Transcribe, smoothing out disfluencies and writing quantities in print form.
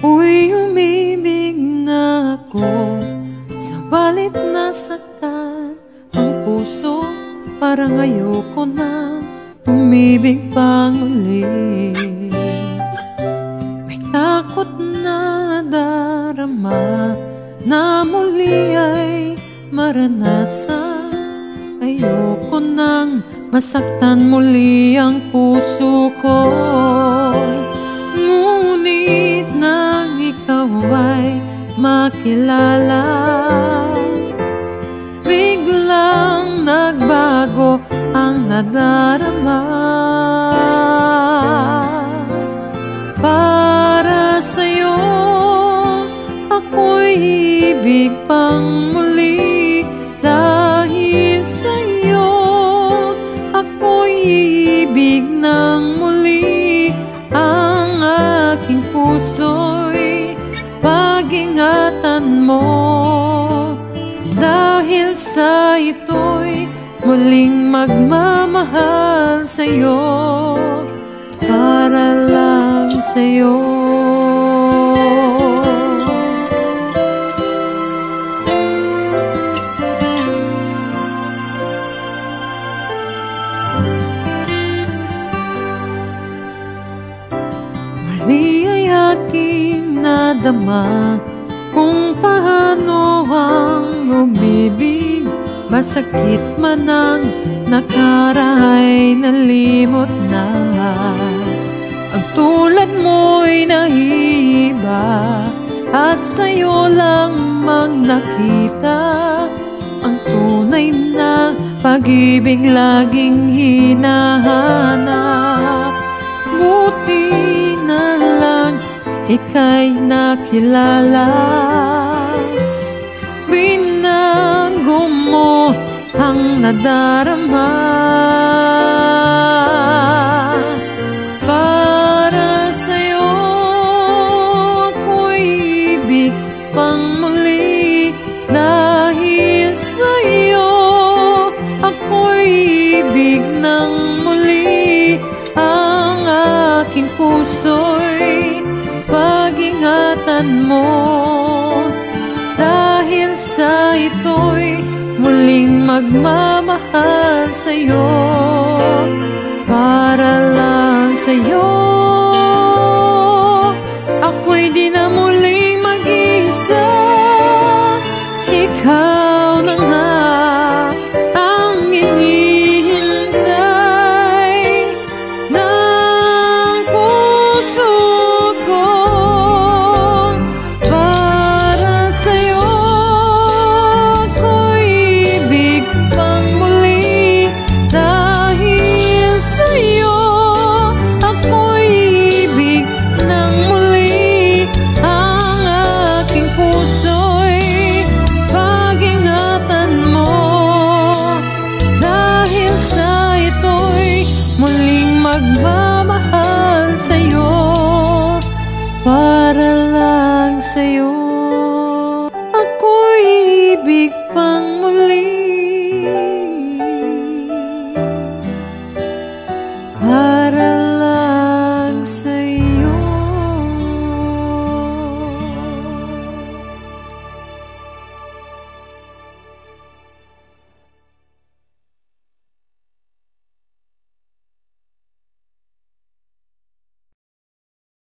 Nooy umibig na ako, sabalit nasaktan ang puso. Parang ayoko na umibig pang uli. May takot na darama na muli ay maranasan. Ayoko nang masaktan muli ang puso ko. Ngunit nang ikaw ay makilala, biglang nagbago ang nadarama. Para sa'yo ako'y ibig pang muli. Dahil sa'yo ako'y ibig ng muli. Ang aking puso'y pag-ingatan mo. Dahil sa ito'y muling magmamahal sa'yo, para lang sa'yo. Mali ay aking nadama kung paano ang umibig. Masakit man ang nakaray, nalimot na. Ang tulad mo'y nahiba, at sa'yo lamang nakita ang tunay na pag-ibig laging hinahanap. Buti na lang ika'y nakilala, binanggo mo ang nadarama. Para sa'yo ako'y ibig pang muli. Dahil sa'yo ako'y ibig ng muli. Ang aking puso'y pag-ingatan mo. Dahil sa ito'y muling magmamahal sa'yo, para lang sa'yo. Ako'y di na muling mag-isa. Ikaw na nga ang hinihintay ng puso ko. Para sa'yo ako'y ibig pang muli. Dahil sa'yo ako'y ibig ng muli. Ang aking puso'y pag-ingatan mo. Dahil sa ito'y muling magmamahal sa'yo, para lang sa'yo.